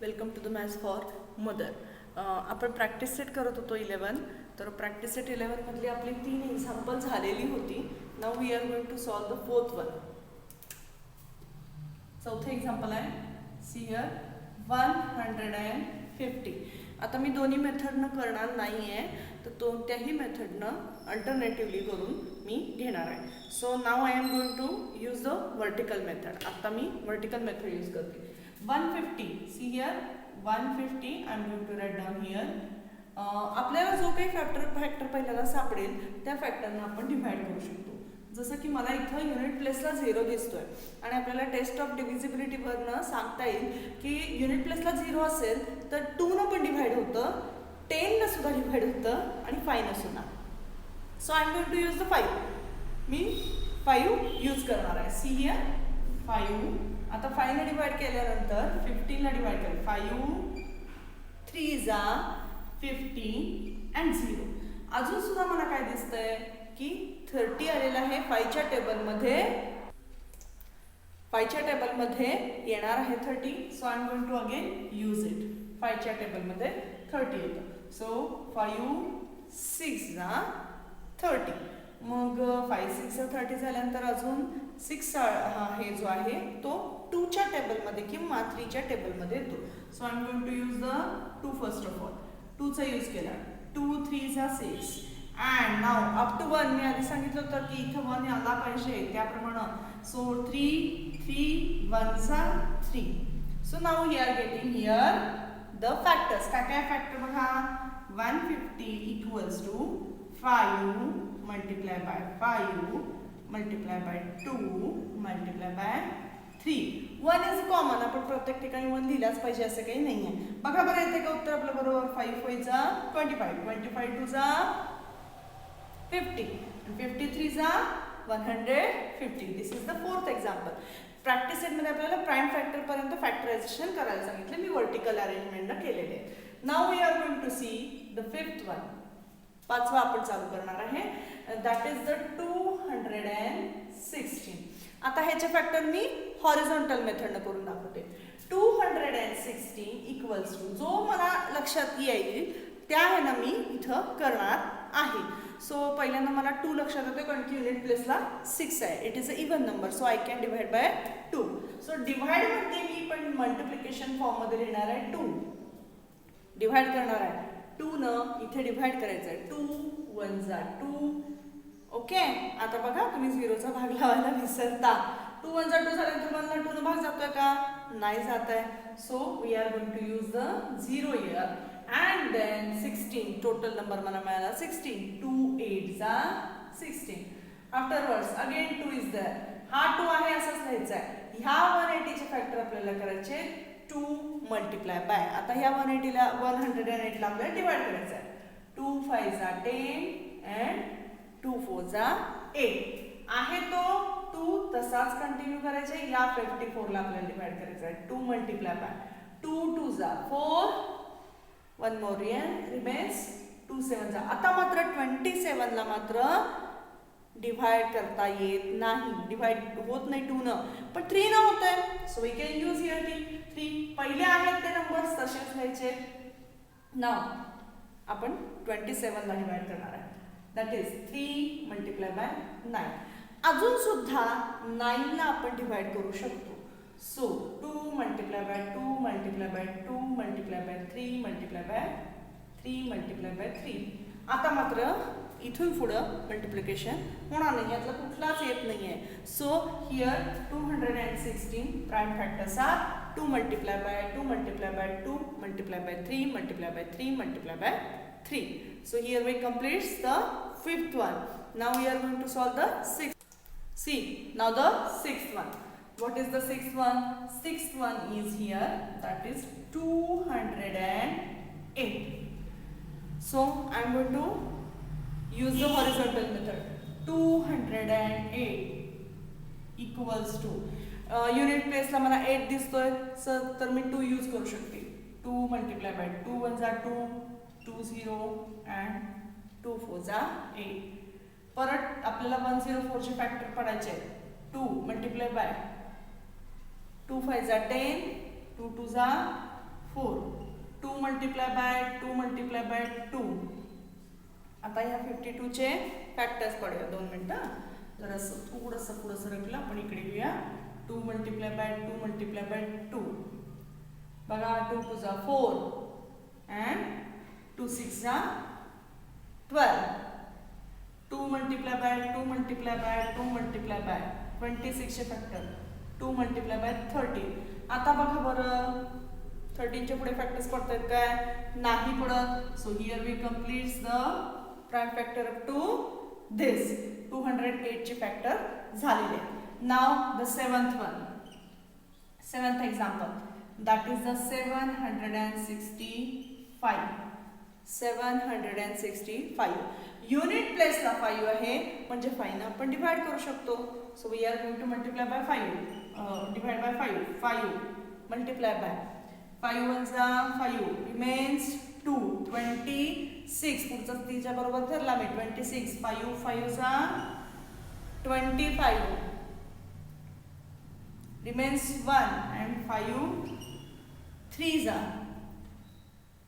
Welcome to the maths for mother. आपण practice set करत होतो 11. तर प्रॅक्टिस सेट 11 मधली आपली 3 एक्झाम्पल झालेली होती. Now we are going to solve the fourth one. चौथे एक्झाम्पल आहे सी हिअर 150. आता मी दोन्ही मेथडनं करणार नाही आहे, तर कोणत्याही मेथडनं अल्टरनेटिव्हली करून मी घेणार आहे. So now I am going to use the vertical method. आता मी वर्टिकल मेथड यूज करते. 150, see here 150 I am going to write down here. आपल्याला जो काही फॅक्टर पहिल्यांदा सापडेल त्या फॅक्टरनं आपण डिव्हाइड करू शकतो. जसं की मला इथं युनिट प्लेसला 0 दिसतोय आणि आपल्याला टेस्ट ऑफ डिव्हिजिबिलिटीवरनं सांगता येईल की युनिट प्लेसला 0 असेल तर 2 पण डिव्हाइड होतं, 10 सुद्धा डिव्हाइड होतं आणि 5 सुद्धा. So I am going to use the 5. मी 5 यूज करणार आहे. See here 5. आता 5 डिव्हाइड केल्यानंतर 15 डिव्हाइड केलं. 5 3 जा 50 अँड 0. अजून सुद्धा मला काय दिसतंय की 30 आलेलं आहे 5च्या टेबलमध्ये. 5च्या टेबलमध्ये येणार आहे 30. So I am going to again use it. 5च्या टेबलमध्ये 30 येतं. सो 5 6 जा 30. मग 5 6 जा 30 झाल्यानंतर अजून 6 हे जो आहे तो 2च्या टेबलमध्ये किंवा 3च्या टेबलमध्ये येतो. So I am going to use the 2 first of all. 2चा यूज केला. 2 3 जा 6 अँड नाव अप टू 1. मी आधी सांगितलं होतं की इथं 1 आला पाहिजे त्याप्रमाणे. सो 3 1 जा 3. So now we are getting here the factors. काय काय फॅक्टर बघा. 150 equals to 5 multiply by 5 multiply by 2 multiply by 3. 1 is common. आपण प्रत्येक ठिकाणी 1 लिहिलाच पाहिजे असं काही नाही आहे. बघा बरं येते का उत्तर आपलं बरोबर. 5 5 जा 25 25 2 जा 50 53 जा 150. This is the fourth example. Practice सेटमध्ये आपल्याला प्राईम फॅक्टर पर्यंत फॅक्टरायझेशन करायला सांगितलं. मी वर्टिकल अरेंजमेंटनं केलेले आहे. Now we are going to see the fifth one. 5वा आपण चालू करणार आहे. That is the 216. आता ह्याचे फॅक्टर मी हॉरिझॉन्टल मेथडनं करून दाखवते. 216 इक्वल्स टू जो मला लक्षात येईल त्या ह्यानं मी इथं करणार आहे. सो पहिल्यांदा मला 2 लक्षात येतो कारण की युनिट प्लेसला 6 आहे. It is a even number. So I can divide by 2. So डिव्हाइडमध्ये मी पण मल्टिप्लिकेशन फॉर्ममध्ये लिहिणार आहे. 2 डिव्हाइड करणार आहे. 2 न इथे डिव्हाइड करायचं आहे. 2 1 जा 2. ओके. आता बघा तुम्ही 0चा भाग लावायला विसरता. 2 1 जा 2 झाल्यानंतर 1 ला 2 न भाग जातोय का. नाही जात आहे. So we are going to use the 0 here. And then 16 total number मला मिळाला 16. 2 8 जा 16. Afterwards again 2 is there. हा 2 आहे असंच लिहायचं आहे. ह्या 180 चे फॅक्टर आपल्याला करायचे 2 मल्टिप्लाय बाय. आता ह्या 180 ला 108 ला आपल्याला डिवाइड करायचं आहे. 2 5 जा 10 अँड 2 4 जा 8 आहे तो 2 तसाच कंटिन्यू करायचा. या 54 ला आपल्याला डिवाइड करायचं आहे. 2 मल्टिप्लाय बाय 2 2 जा 4. 1 more remains 2 7 जा. आता मात्र 27 ला मात्र डिव्हाइड करता येत नाही. डिव्हाइड होत नाही 2 न, पण 3 न होतंय. So we can use here 3. पहिले आहेत ते नंबर्स तसेच लिहायचे. नाव आपण 27 ला डिव्हाइड करणार आहे. That is 3 multiply by 9. अजून सुद्धा 9 ला आपण डिव्हाइड करू शकतो. So 2 multiply by 2 multiply by 2 multiply by 3 multiply by 3 multiply by 3. आता मात्र इथून पुढं मल्टिप्लिकेशन होणार नाही. यातला कुठलाच येत नाही आहे. So here 216 prime factors are 2 multiply by 2 multiply by 2 multiply by 3 multiply by 3 multiply by 3. So here we complete the fifth one. Now we are going to solve the sixth. See now the sixth one. What is the sixth one? Sixth one is here, that is 208. So I am going to use the horizontal method. 208 equals to unit place ला मला 8 दिसतोय तर मी 2 use करू शकते. 2 multiply by 2 1 जा 2 2 0 and 2 4 जा 8. परत आपल्याला 104 चे फॅक्टर पडायचे. 2 मल्टिप्लाय बाय 2 5 जा 10 2 2 जा 4. 2 multiply by 2 multiply by 2. आता ह्या 52 चे फॅक्टर्स पडूया. 2 मिनिटं. जर असं थोडंसं पुढं सरकलं आपण इकडे घेऊया. 2 multiply by 2 multiply by 2. बघा 2 2 जा 4 and 2 6 जा 12. 2 multiply by 2 multiply by 2 multiply by 26 चे फॅक्टर 2 multiply by 30. आता बघा बरं 13 च्या पुढे फॅक्टर्स पडतात काय? नाही पडत. So here we completes the prime factor up to this 208 चे फॅक्टर झालेले. Now the seventh one, seventh example, that is the 765. 765 unit प्लेसला 5 आहे म्हणजे 5 ने आपण डिवाइड करू शकतो. So we are going to multiply by 5, divide by 5. 5 multiply by 5 1 जा 5 रिमेन्स 2. 26 पुढचा 3 च्या बरोबर धरला मी. 26 5 5 जा 25 रिमेन्स 1 and 5 3 जा.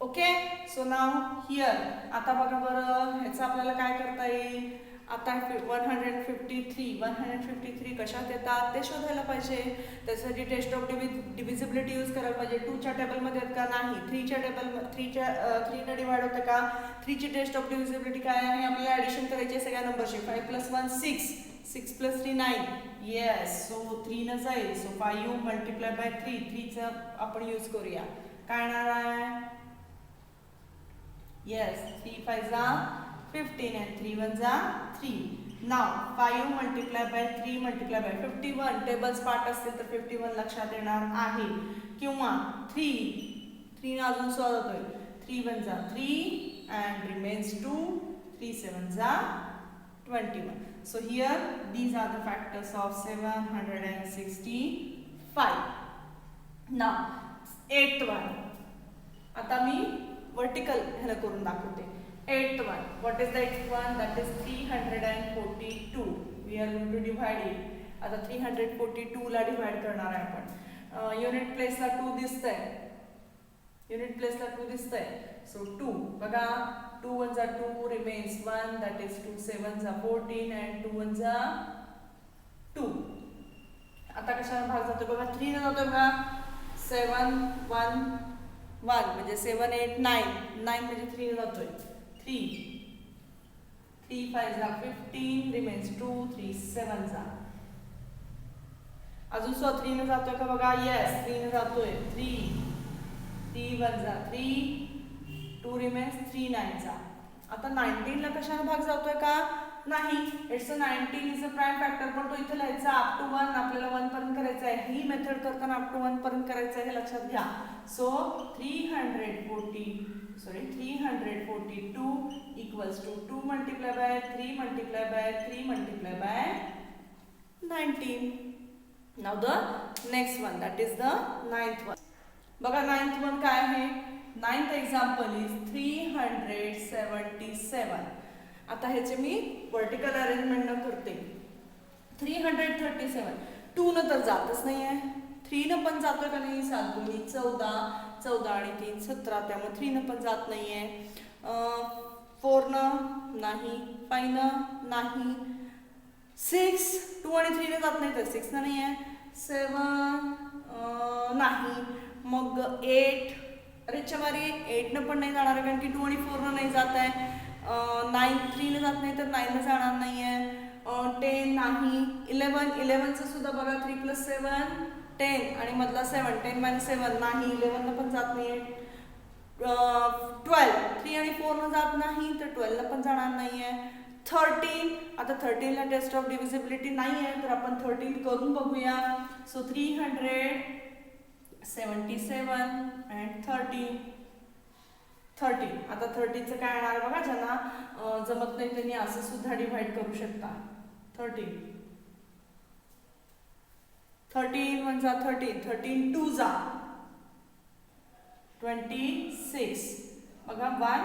ओके. सो नाव हियर आता बघा बरं ह्याचं आपल्याला काय करता येईल. आता 153 कशात येतात ते शोधायला पाहिजे. त्यासाठी टेस्ट ऑफ डिव्हिजिबिलिटी यूज करायला पाहिजे. 2 च्या टेबलमध्ये आहेत का? नाही. 3 च्या टेबल 3 ने डिवाइड होतं का? 3 ची टेस्ट ऑफ डिव्हिजिबिलिटी काय आहे? आपल्याला ॲडिशन करायची आहे सगळ्या नंबरची. 5 + 1 6, 6 + 3 9. येस. सो 3 न जाईल. So 5 multiply by 3. 3 चा आपण यूज करूया. काय येणार आहे? येस 3 5 जा 15 and 3 1 जा 3. Now 5 multiply by 3 multiply by 51. Tables part असतील तर 51 लक्षात येणार आहे. किंवा 3 ने अजून सॉल्व होतोय. 3 1 जा 3 and remains 2. 3 7 जा 21. So here these are the factors of 765. Now 8th one. आता मी वर्टिकल ह्याला करून दाखवते. 8th one. What is the 8th one? That is 342. We are going to divide it. आता 342 ला डिवाइड करणार आहे आपण. युनिट प्लेसला 2 दिसतंय. युनिट प्लेसला 2 दिसतंय. सो 2 बघा 2 1 जा 2 रिमेन्स 1. दॅट इज 2 7 जा 14 and 2 1 जा 2. आता कशाला भाग जातो बघा 3 ने जातो बघा. 7 1 1 म्हणजे 7 8 9 9 म्हणजे 3 ने जातोय. 3 5 जा 15 रिमेन्स 2. 3 7 जा अजून 3 ने जातोय का बघा. येस 3 ने जातोय. 3 1 जा 3 2 रिमेन्स 3 9 जा. आता 19 ला कशाने भाग जातोय का? नाही. It's a 19 is a prime factor पण तो इथे लिहायचा अप टू 1. आपल्याला 1 पर्यंत करायचं आहे. ही मेथड करताना अप टू 1 पर्यंत करायचं आहे हे लक्षात घ्या. So 342 equals to 2 multiplied by 3 multiplied by 3 multiplied by 19. Now the next one, that is the 9th one. बघा 9th one काय आहे? 9th example is 377. आता ह्याचे मी वर्टिकल अरेंजमेंट न करते. 337 2 न तर जातच नाही आहे. 3 न पण जातोय का नाही? 7 2 14 14 आणि 3 17. त्यामुळे 3 न पण जात नाहीये. 4 न नाही. 5 न नाही. 6 2 आणि 3 ने जात नाही तर 6 न नाही आहे. 7 नाही. मग 8 अरे चमारी 8 न पण नाही जाणार कारण की 2 आणि 4 न नाही जात आहे. 9 3 ने जात नाही तर 9 ने जाणार नाही आहे. 10 नाही. 11 चं सुद्धा बघा 3 + 7 10 आणि मधला 7 10 - 7 नाही. 11 न पण जात नाही. 12 3 आणि 4 न जात नाही तर 12 ला पण जाणार नाही आहे. 13 आता 13 ला टेस्ट ऑफ डिव्हिजिबिलिटी नाही आहे तर आपण 13 करून बघूया. So 377 and 13. आता 13 चं काय येणार बघा. ज्यांना जमत नाही त्यांनी असं सुद्धा डिवाइड करू शकता. 13 1 जा 13 13 2 जा 26 बघा 1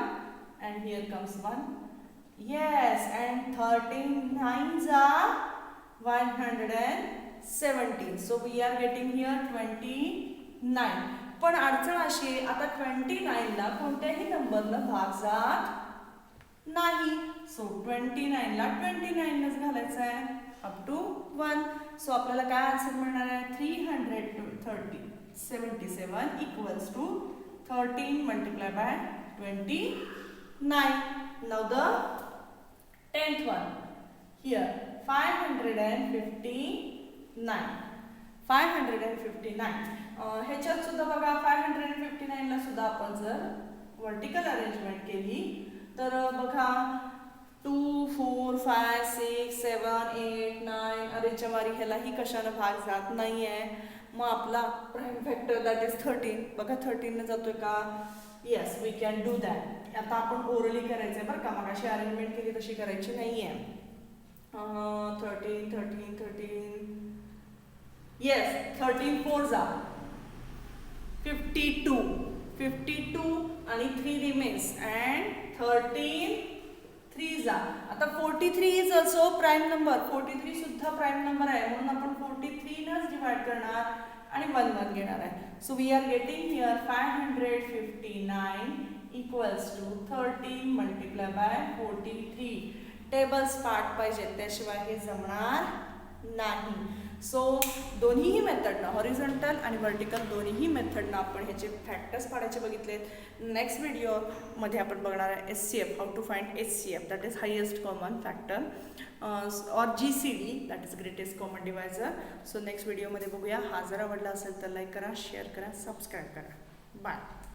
and here comes 1. Yes and 13 9 जा 117. So we are getting here 29. पण अडचण अशी आहे, आता 29ला कोणत्याही नंबरनं भाग जात नाही. सो 29ला 29नच घालायचं आहे अप टू 1. सो आपल्याला काय आन्सर मिळणार आहे 377 equals to 13 multiply by 29. Now the 10th one here 559. ह्याच्यात सुद्धा बघा 559ला सुद्धा आपण जर वर्टिकल अरेंजमेंट केली तर बघा 2 4 5 6 7 8 9 अरेच्या मारी ह्यालाही कशानं भाग जात नाही आहे. मग आपला प्राईम फॅक्टर दॅट इज 13. बघा 13 जातोय का? Yes, we can do that. आता आपण ओरली करायचं आहे बरं का, मग अशी अरेंजमेंट केली तशी करायची नाही आहे. 13. येस, 13 4 जा 52 आणि 3 रिमेन्स अँड 13 3 जा. आता 43 इज ऑल्सो प्राईम नंबर. 43 सुद्धा प्राईम नंबर आहे, म्हणून आपण 43नच डिवाइड करणार आणि 1 घेणार आहे. So we are getting here 559 equals to 13 multiply by 43. Tables part पाहिजे, त्याशिवाय हे जमणार नाही. सो दोन्हीही मेथडनं हॉरिझॉन्टल आणि व्हर्टिकल दोन्हीही मेथडनं आपण ह्याचे फॅक्टर्स पाडायचे बघितलेत. नेक्स्ट व्हिडिओमध्ये आपण बघणार आहे HCF, how to find HCF that is highest common factor और GCD that is greatest common divisor. So next व्हिडिओमध्ये बघूया. हा जर आवडला असेल तर लाईक करा, शेअर करा, सबस्क्राईब करा. बाय.